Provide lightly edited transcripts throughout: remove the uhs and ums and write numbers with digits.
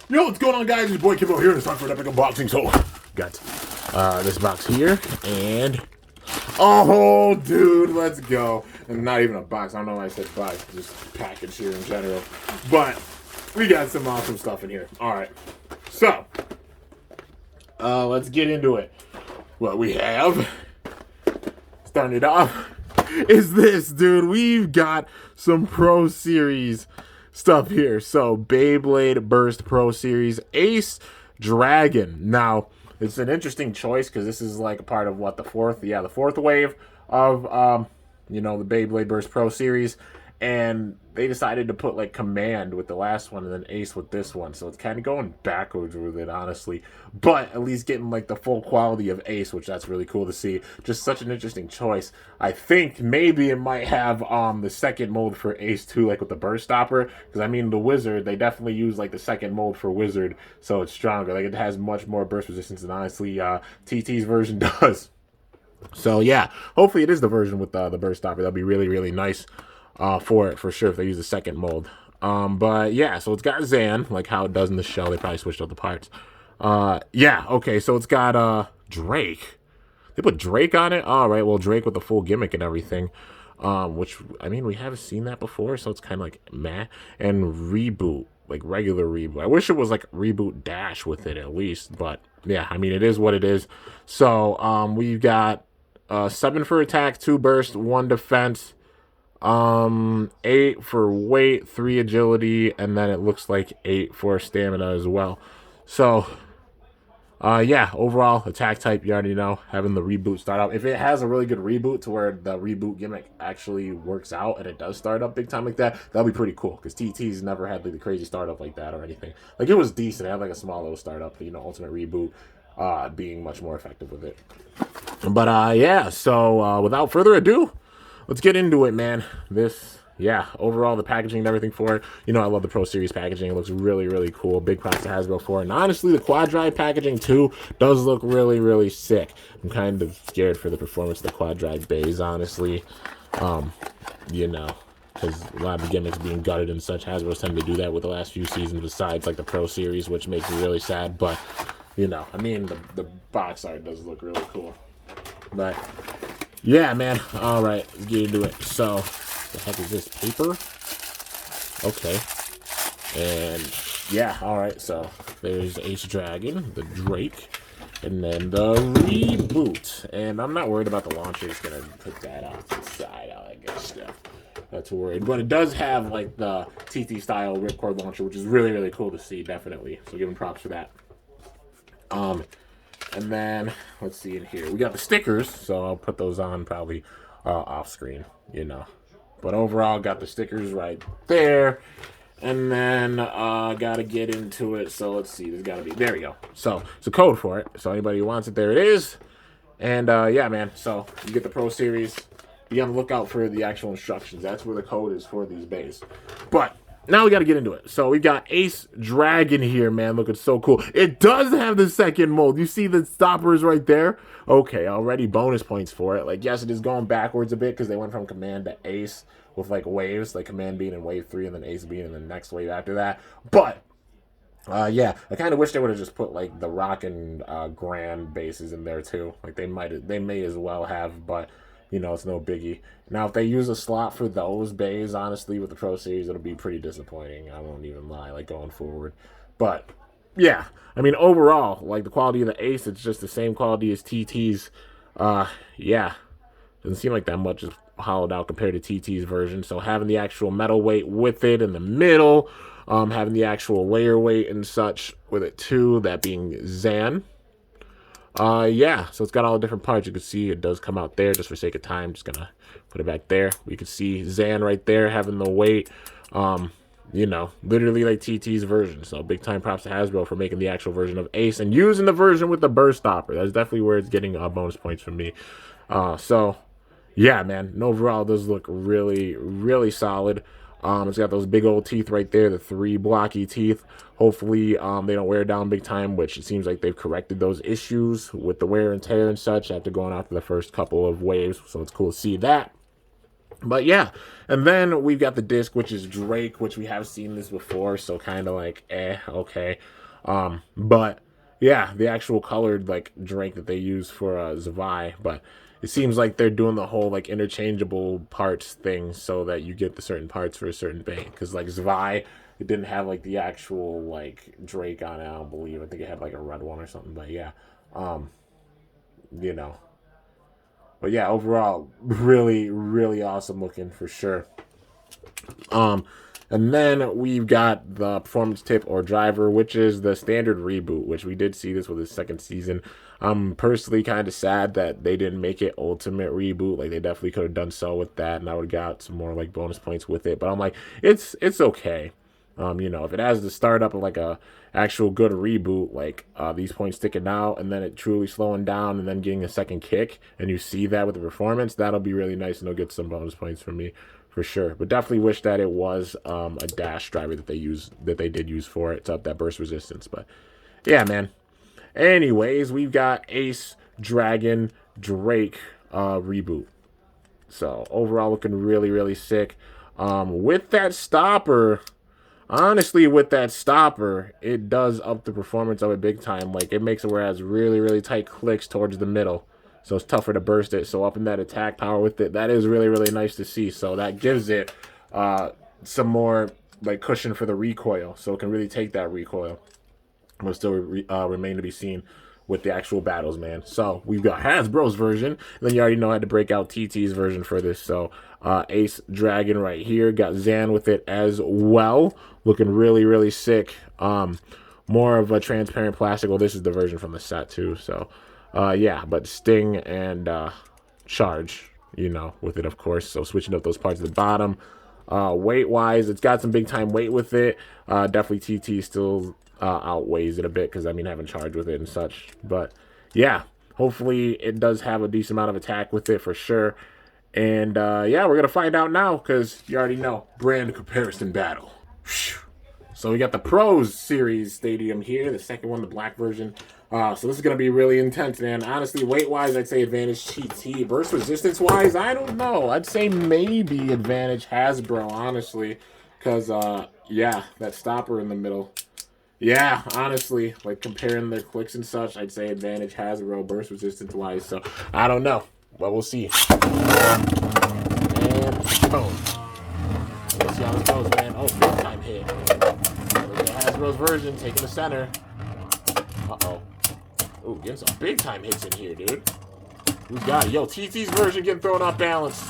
Yo, what's going on, guys? It's your boy Kimbo here, and it's time for an epic unboxing. So, got this box here, and oh, dude, let's go. And not even a box. I don't know why I said box, just package here in general. But we got some awesome stuff in here. All right, so let's get into it. What we have, starting it off, is this, dude. We've got some Pro Series stuff here. So Beyblade Burst Pro Series Ace Dragon. Now it's an interesting choice because this is like a part of what, the fourth wave of the Beyblade Burst Pro Series, and they decided to put like Command with the last one and then Ace with this one, so it's kind of going backwards with it, honestly, but at least getting like the full quality of Ace, which that's really cool to see. Just such an interesting choice. I think maybe it might have the second mode for Ace too, like with the Burst Stopper, because I mean the Wizard, they definitely use like the second mode for Wizard, so it's stronger. Like it has much more burst resistance than honestly TT's version does. So yeah, hopefully it is the version with the Burst Stopper. That'd be really, really nice for it, for sure, if they use the second mold. But yeah, so it's got Zan, like how it does in the shell. They probably switched out the parts. Yeah, okay, so it's got Drake. They put Drake on it? Alright, well, Drake with the full gimmick and everything. Which, I mean, we haven't seen that before, so it's kind of like meh. And Reboot, like regular Reboot. I wish it was like Reboot Dash with it at least, but yeah, I mean, it is what it is. So, we've got 7 for attack, 2 burst, 1 defense, 8 for weight, 3 agility, and then it looks like 8 for stamina as well. So yeah, overall attack type, you already know, having the reboot start out. If it has a really good reboot to where the reboot gimmick actually works out and it does start up big time like that, that'll be pretty cool, because TT's never had like the crazy startup like that or anything. Like, it was decent. It had like a small little startup, ultimate reboot being much more effective with it. But yeah, so without further ado, let's get into it, man. Yeah, overall, the packaging and everything for it. I love the Pro Series packaging. It looks really, really cool. Big props to Hasbro for it. And honestly, the quad drive packaging, too, does look really, really sick. I'm kind of scared for the performance of the quad drive bays, honestly. Because a lot of the gimmicks being gutted and such. Hasbro's tend to do that with the last few seasons, besides, like, the Pro Series, which makes me really sad. But, I mean, the box art does look really cool. But yeah, man. All right, let's get into it. So, the heck is this, paper? Okay. And yeah, all right. So there's Ace Dragon, the Drake, and then the reboot. And I'm not worried about the launcher. Just gonna put that off to the side. I guess stuff. That's worried, but it does have like the TT style ripcord launcher, which is really, really cool to see. Definitely. So give them props for that. And then, let's see in here. We got the stickers, so I'll put those on probably off screen, But overall, got the stickers right there. And then, gotta get into it. So let's see, there's gotta be, there we go. So, it's a code for it. So anybody who wants it, there it is. And yeah, man, so you get the Pro Series. Be on the lookout for the actual instructions. That's where the code is for these bays. But now we got to get into it. So we got Ace Dragon here, man. Looking so cool. It does have the second mold. You see the stoppers right there? Okay, already bonus points for it. Like, yes, it is going backwards a bit because they went from Command to Ace with, like, waves. Like, Command being in wave 3 and then Ace being in the next wave after that. But yeah, I kind of wish they would have just put, like, the Rock and Grand bases in there, too. Like, they may as well have, but it's no biggie. Now, if they use a slot for those bays, honestly, with the Pro Series, it'll be pretty disappointing. I won't even lie, like, going forward. But, yeah. I mean, overall, like, the quality of the Ace, it's just the same quality as TT's. Yeah. Doesn't seem like that much is hollowed out compared to TT's version. So, having the actual metal weight with it in the middle, having the actual layer weight and such with it, too, that being Zan. Yeah, so it's got all the different parts. You can see it does come out there. Just for sake of time, just gonna put it back there. We can see Zan right there having the weight. Literally like TT's version. So big time props to Hasbro for making the actual version of Ace and using the version with the burst stopper. That's definitely where it's getting bonus points from me. So yeah, man. And overall, it does look really, really solid. It's got those big old teeth right there, the 3 blocky teeth. Hopefully, they don't wear down big time, which it seems like they've corrected those issues with the wear and tear and such after going after the first couple of waves. So it's cool to see that. But yeah, and then we've got the disc, which is Drake, which we have seen this before, so kind of like, okay. But yeah, the actual colored like Drake that they use for Zavai, but it seems like they're doing the whole like interchangeable parts thing, so that you get the certain parts for a certain thing. Because like Zavai, it didn't have like the actual like Drake on it. I don't believe. I think it had like a red one or something. But yeah, um, you know. But yeah, overall, really, really awesome looking for sure. Um, and then we've got the performance tip or driver, which is the standard reboot, which we did see this with the second season. I'm personally kind of sad that they didn't make it ultimate reboot. Like they definitely could have done so with that, and I would have got some more like bonus points with it. But I'm like, it's okay. If it has the startup of like a actual good reboot, like these points sticking out and then it truly slowing down and then getting a second kick, and you see that with the performance, that'll be really nice, and they'll get some bonus points from me for sure. But definitely wish that it was a dash driver that they did use for it to up that burst resistance. But yeah, man. Anyways, we've got Ace, Dragon, Drake reboot. So overall looking really, really sick. With that stopper, honestly, with that stopper, it does up the performance of it big time. Like, it makes it where it has really, really tight clicks towards the middle. So it's tougher to burst it. So up in that attack power with it, that is really, really nice to see. So that gives it some more, like, cushion for the recoil. So it can really take that recoil. But still remain to be seen with the actual battles, man. So we've got Hasbro's version. And then you already know I had to break out TT's version for this. So Ace Dragon right here. Got Zan with it as well. Looking really, really sick. More of a transparent plastic. Well, this is the version from the set too. So yeah, but Sting and Charge, with it, of course. So switching up those parts at the bottom. Weight-wise, it's got some big-time weight with it. Definitely TT still outweighs it a bit because, having Charge with it and such. But, yeah, hopefully it does have a decent amount of attack with it for sure. And, yeah, we're going to find out now because you already know. Brand comparison battle. So we got the Pros Series Stadium here, the second one, the black version. So this is going to be really intense, man. Honestly, weight-wise, I'd say advantage TT. Burst resistance-wise, I don't know. I'd say maybe advantage Hasbro, honestly. Because, yeah, that stopper in the middle. Yeah, honestly, like comparing their clicks and such, I'd say advantage Hasbro burst resistance-wise. So, I don't know. But we'll see. And boom. Let's see how this goes, man. Oh, big time hit. Look at Hasbro's version, taking the center. Uh-oh. Ooh, getting some big time hits in here, dude. Who's got it? Yo, TT's version getting thrown off balance.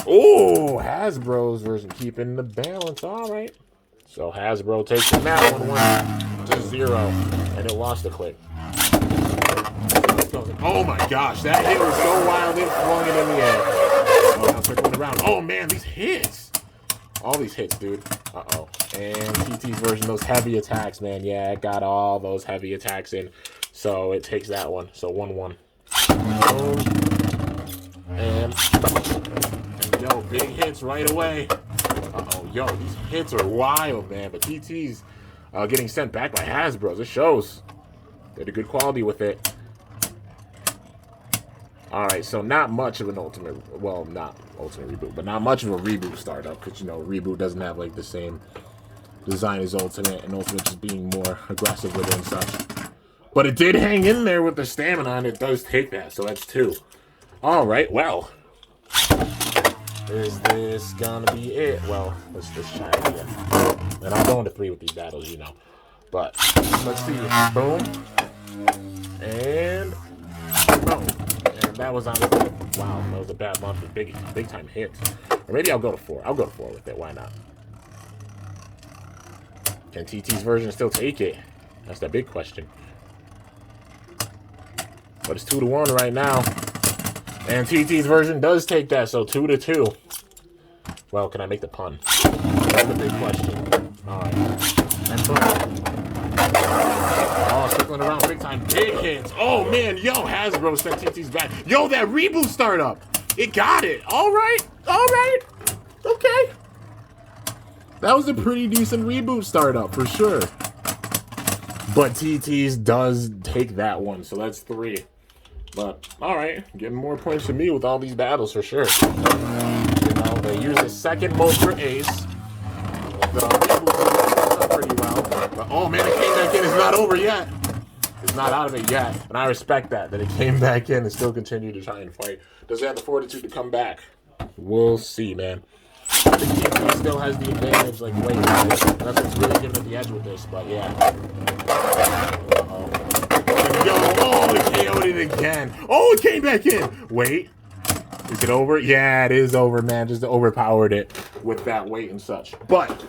Oh, Hasbro's version keeping the balance. All right. So Hasbro takes the that 1-0, and it lost the click. Oh my gosh, that hit was so wild, it flung it in the air. Oh, now circling around. Oh man, these hits. All these hits, dude. Uh-oh. And TT's version, those heavy attacks, man. Yeah, it got all those heavy attacks in. So it takes that one. So 1-1. And yo, big hits right away. Uh-oh. Yo, these hits are wild, man. But TT's getting sent back by Hasbro. This shows they had a good quality with it. Alright, so not much of an ultimate, well, not ultimate reboot, but not much of a reboot startup, because, reboot doesn't have, like, the same design as ultimate, and ultimate just being more aggressive with it and such. But it did hang in there with the stamina, and it does take that, so that's 2. Alright, well. Is this gonna be it? Well, let's try it again. And I'll go into 3 with these battles, But, let's see. Boom. And boom. That was honestly, wow, that was a bad month with big time hits. Or maybe I'll go to 4. I'll go to 4 with it. Why not? Can TT's version still take it? That's the big question. But it's 2-1 right now. And TT's version does take that, so 2-2. Well, can I make the pun? That's the big question. Alright. And boom. Oh, circling around big time. Big hits. Oh, man. Yo, Hasbro sent TT's back. Yo, that reboot startup. It got it. All right. All right. Okay. That was a pretty decent reboot startup for sure. But TT's does take that one. So that's 3. But, all right. Getting more points than me with all these battles for sure. They use the second mold for Ace. The reboot up pretty well. But, oh man, it came back in. It's not over yet. It's not out of it yet. And I respect that it came back in and still continued to try and fight. Does it have the fortitude to come back? We'll see, man. I think TT still has the advantage, like, weight-wise. That's what's really giving it the edge with this, but yeah. Uh-oh. Oh, it KO'd it again. Oh, it came back in. Wait. Is it over? Yeah, it is over, man. Just overpowered it with that weight and such. But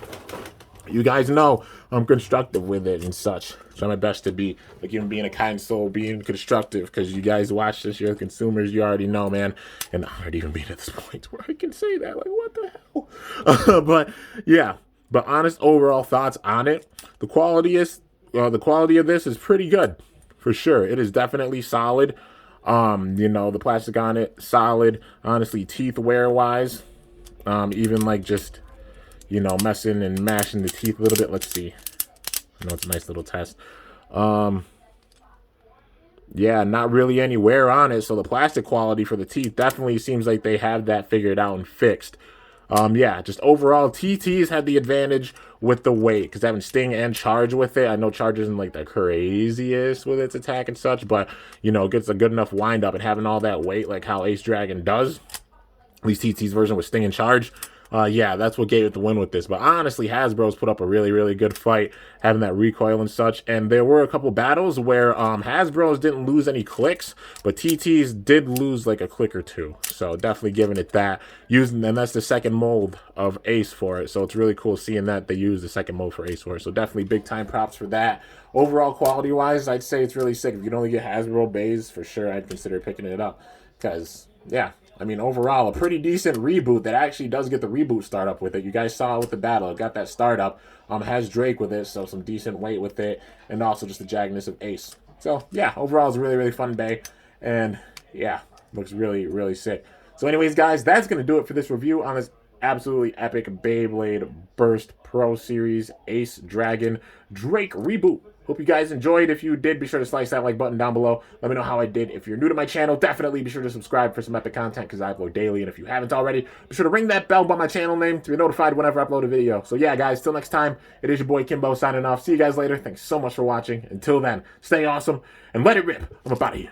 you guys know I'm constructive with it and such. Try my best to be, like, even being a kind soul, being constructive, because you guys watch this, you're consumers, you already know, man. And I'm already even being at this point where I can say that. Like, what the hell? But, yeah. But honest overall thoughts on it. The quality of this is pretty good, for sure. It is definitely solid. You know, the plastic on it, solid. Honestly, teeth wear wise, even like just, you know, messing and mashing the teeth a little bit. Let's see. I know it's a nice little test. Yeah, not really any wear on it. So the plastic quality for the teeth definitely seems like they have that figured out and fixed. Yeah, just overall, TT's had the advantage with the weight because having Sting and Charge with it. I know Charge isn't like the craziest with its attack and such, but, you know, it gets a good enough wind up and having all that weight like how Ace Dragon does. At least TT's version with Sting and Charge. Yeah, that's what gave it the win with this. But honestly, Hasbro's put up a really, really good fight, having that recoil and such. And there were a couple battles where Hasbro's didn't lose any clicks, but TT's did lose like a click or two. So definitely giving it that. And that's the second mold of Ace for it. So it's really cool seeing that they use the second mold for Ace for it. So definitely big time props for that. Overall, quality-wise, I'd say it's really sick. If you can only get Hasbro bays, for sure, I'd consider picking it up. Because, yeah. I mean, overall, a pretty decent reboot that actually does get the reboot startup with it. You guys saw it with the battle. It got that startup. Has Drake with it, so some decent weight with it. And also just the jaggedness of Ace. So, yeah, overall, it's a really, really fun day. And, yeah, looks really, really sick. So, anyways, guys, that's going to do it for this review on this absolutely epic Beyblade Burst Pro Series Ace Dragon Drake reboot. Hope you guys enjoyed. If you did, be sure to slice that like button down below. Let me know how I did. If you're new to my channel, definitely be sure to subscribe for some epic content because I upload daily. And if you haven't already, be sure to ring that bell by my channel name to be notified whenever I upload a video. So yeah, guys, till next time, it is your boy Kimbo signing off. See you guys later. Thanks so much for watching. Until then, stay awesome and let it rip. I'm up out of here.